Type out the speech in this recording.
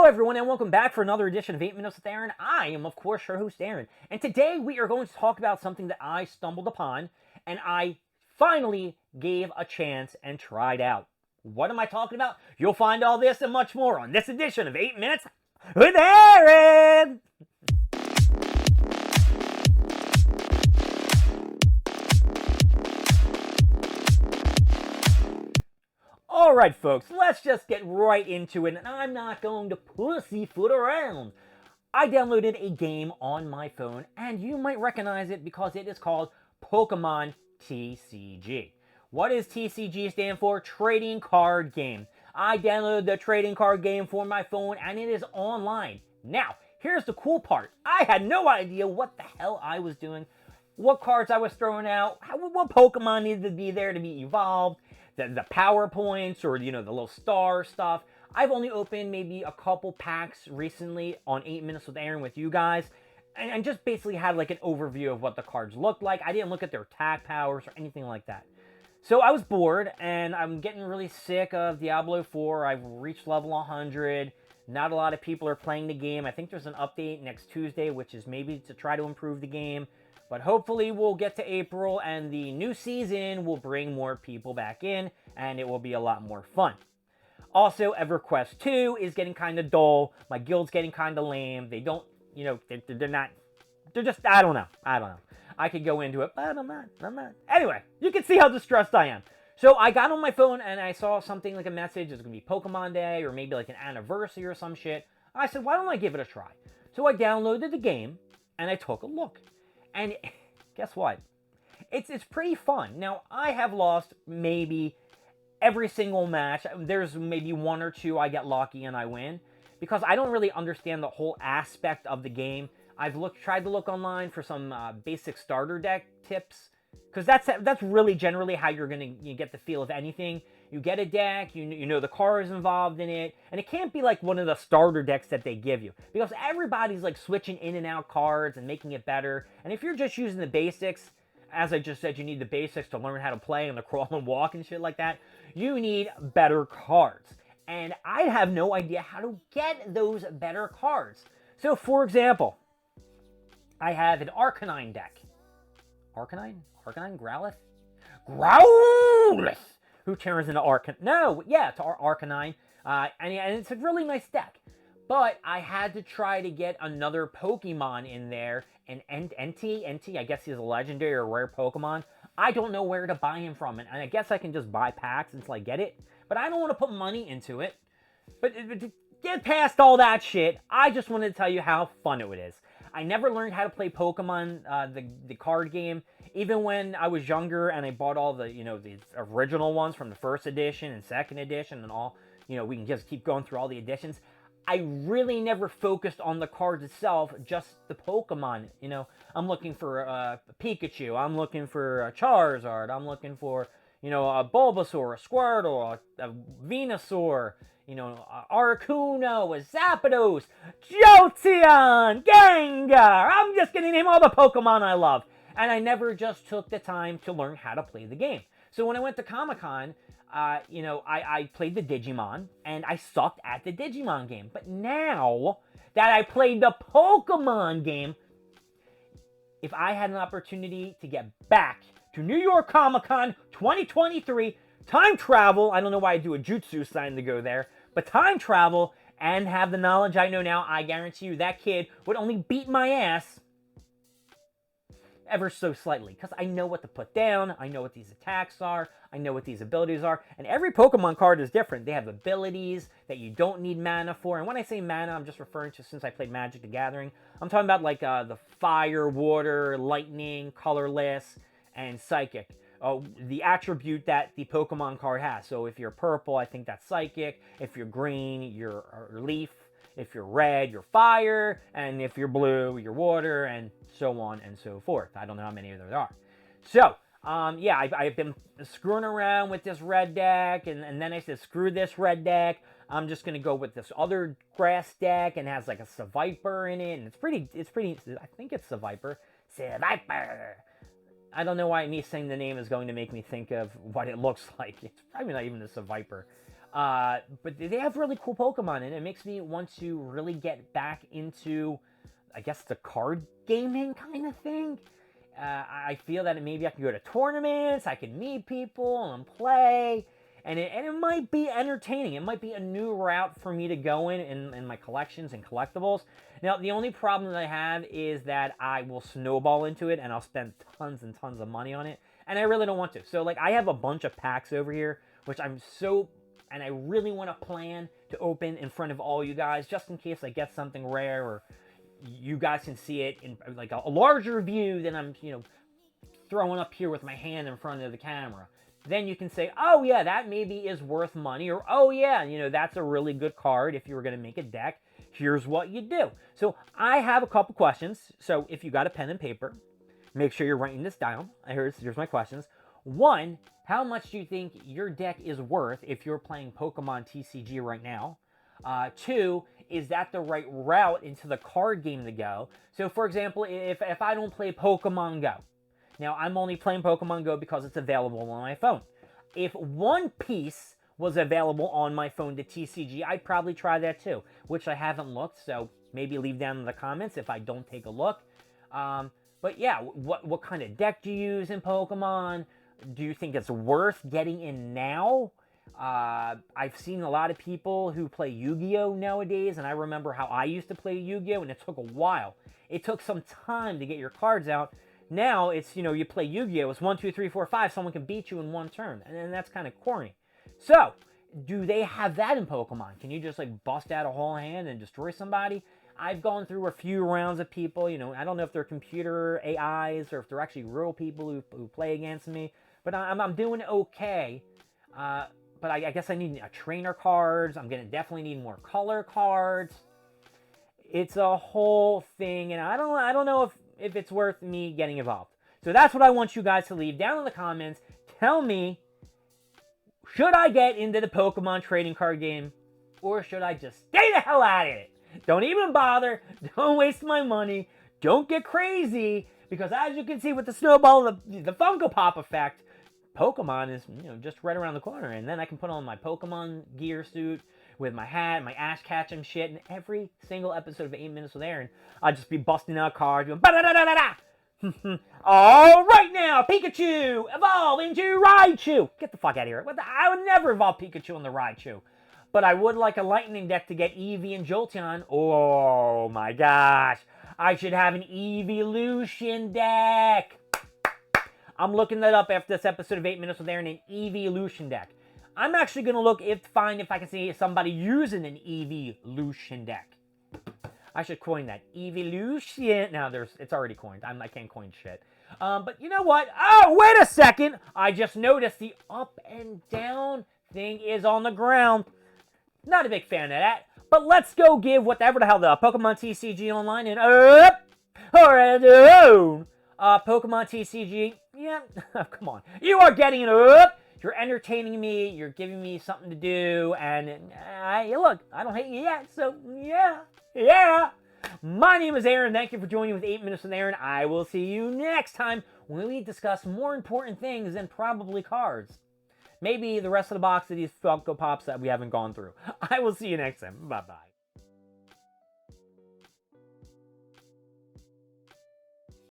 Hello everyone and welcome back for another edition of 8 Minutes with Aaron. I am of course your host Aaron, and today we are going to talk about something that I stumbled upon and I finally gave a chance and tried out. What am I talking about? You'll find all this and much more on this edition of 8 Minutes with Aaron! Alright folks, let's just get right into it, and I'm not going to pussyfoot around. I downloaded a game on my phone, and you might recognize it because it is called Pokemon TCG. What does TCG stand for? Trading Card Game. I downloaded the trading card game for my phone, and it is online. Now, here's the cool part. I had no idea what the hell I was doing, what cards I was throwing out, what Pokemon needed to be there to be evolved, the PowerPoints or, the little star stuff. I've only opened maybe a couple packs recently on 8 Minutes with Aaron with you guys, and just basically had like an overview of what the cards looked like. I didn't look at their attack powers or anything like that. So I was bored, and I'm getting really sick of Diablo 4. I've reached level 100. Not a lot of people are playing the game. I think there's an update next Tuesday, which is maybe to try to improve the game. But hopefully we'll get to April, and the new season will bring more people back in, and it will be a lot more fun. Also, EverQuest 2 is getting kind of dull. My guild's getting kind of lame. They don't, they're not, they're just, I don't know. I could go into it, but I'm not. Anyway, you can see how distressed I am. So I got on my phone and I saw something like a message. It's going to be Pokemon Day or maybe like an anniversary or some shit. I said, why don't I give it a try? So I downloaded the game and I took a look. And guess what? It's pretty fun. Now, I have lost maybe every single match. There's maybe one or two I get lucky and I win, because I don't really understand the whole aspect of the game. I've tried to look online for some basic starter deck tips, because that's really generally how you're gonna get the feel of anything. You get a deck, you know the cards involved in it, and it can't be like one of the starter decks that they give you, because everybody's like switching in and out cards and making it better. And if you're just using the basics, as I just said, you need the basics to learn how to play and the crawl and walk and shit like that. You need better cards. And I have no idea how to get those better cards. So, for example, I have an Arcanine deck. Arcanine? Growlithe? Growlithe! Who turns into Arcanine? No, yeah, it's Arcanine. And it's a really nice deck. But I had to try to get another Pokemon in there. And Entei, I guess he's a legendary or rare Pokemon. I don't know where to buy him from. And I guess I can just buy packs until I get it. But I don't want to put money into it. But to get past all that shit, I just wanted to tell you how fun it is. I never learned how to play Pokemon, the card game. Even when I was younger and I bought all the, the original ones from the first edition and second edition and all, we can just keep going through all the editions. I really never focused on the cards itself, just the Pokemon. I'm looking for a Pikachu, I'm looking for a Charizard, I'm looking for, a Bulbasaur, a Squirtle, a Venusaur, Articuno, a Zapdos, Jolteon, Gengar. I'm just going to name all the Pokemon I love. And I never just took the time to learn how to play the game. So when I went to Comic-Con, I played the Digimon, and I sucked at the Digimon game. But now that I played the Pokemon game, if I had an opportunity to get back to New York Comic-Con 2023, time travel, I don't know why I do a jutsu sign to go there, but time travel and have the knowledge I know now, I guarantee you that kid would only beat my ass ever so slightly, because I know what to put down, I know what these attacks are, I know what these abilities are, and every Pokemon card is different. They have abilities that you don't need mana for, and when I say mana, I'm just referring to, since I played Magic the Gathering, I'm talking about like the fire, water, lightning, colorless, and psychic. The attribute that the Pokemon card has. So if you're purple, I think that's psychic. If you're green, you're leaf. If you're red, you're fire. And if you're blue, you're water, and so on and so forth. I don't know how many of there are. So, yeah, I've been screwing around with this red deck, and then I said, screw this red deck. I'm just going to go with this other grass deck, and it has like a Seviper in it, and it's pretty, I think it's Seviper. Seviper! I don't know why me saying the name is going to make me think of what it looks like. It's probably not even a Seviper. But they have really cool Pokemon, and it makes me want to really get back into, I guess, the card gaming kind of thing. I feel that maybe I can go to tournaments, I can meet people and play, and it might be entertaining. It might be a new route for me to go in my collections and collectibles. Now, the only problem that I have is that I will snowball into it, and I'll spend tons and tons of money on it, and I really don't want to. So, like, I have a bunch of packs over here, which and I really want to plan to open in front of all you guys, just in case I get something rare, or you guys can see it in like a larger view than I'm, throwing up here with my hand in front of the camera. Then you can say, oh yeah, that maybe is worth money, or oh yeah, that's a really good card if you were going to make a deck. Here's what you do. So I have a couple questions. So if you got a pen and paper, make sure you're writing this down. Here's my questions. 1, how much do you think your deck is worth if you're playing Pokemon TCG right now? 2, is that the right route into the card game to go? So, for example, if I don't play Pokemon Go, now I'm only playing Pokemon Go because it's available on my phone. If One Piece was available on my phone to TCG, I'd probably try that too, which I haven't looked, so maybe leave down in the comments if I don't take a look. But yeah, what kind of deck do you use in Pokemon? Do you think it's worth getting in now? I've seen a lot of people who play Yu-Gi-Oh! Nowadays, and I remember how I used to play Yu-Gi-Oh! And it took a while. It took some time to get your cards out. Now, it's, you play Yu-Gi-Oh! It's 1, 2, 3, 4, 5, someone can beat you in one turn, and that's kind of corny. So, do they have that in Pokemon? Can you just, like, bust out a whole hand and destroy somebody? I've gone through a few rounds of people, I don't know if they're computer AIs or if they're actually real people who play against me, but I'm doing okay. But I guess I need a trainer cards. I'm going to definitely need more color cards. It's a whole thing, and I don't know if it's worth me getting involved. So that's what I want you guys to leave down in the comments. Tell me, should I get into the Pokemon trading card game, or should I just stay the hell out of it? Don't even bother. Don't waste my money. Don't get crazy, because as you can see with the snowball, the Funko Pop effect, Pokemon is, just right around the corner. And then I can put on my Pokemon gear suit with my hat, my Ash Ketchum shit, and every single episode of 8 Minutes with Aaron, I'll just be busting out cards, going ba-da-da-da-da-da! All right now, Pikachu, evolve into Raichu! Get the fuck out of here. I would never evolve Pikachu into Raichu. But I would like a Lightning deck to get Eevee and Jolteon. Oh my gosh. I should have an Eeveelution deck. I'm looking that up after this episode of 8 Minutes with Aaron, an Eeveelution deck. I'm actually going to find if I can see somebody using an Eeveelution deck. I should coin that. Eeveelution. No, it's already coined. I can't coin shit. But you know what? Oh, wait a second. I just noticed the up and down thing is on the ground. Not a big fan of that. But let's go give whatever the hell the Pokemon TCG Online and up or down. Pokemon TCG. Yeah, come on. You are getting it up. You're entertaining me. You're giving me something to do. And look, I don't hate you yet. So, yeah. My name is Aaron. Thank you for joining with 8 Minutes with Aaron. I will see you next time when we discuss more important things than probably cards. Maybe the rest of the box of these Funko Pops that we haven't gone through. I will see you next time. Bye-bye.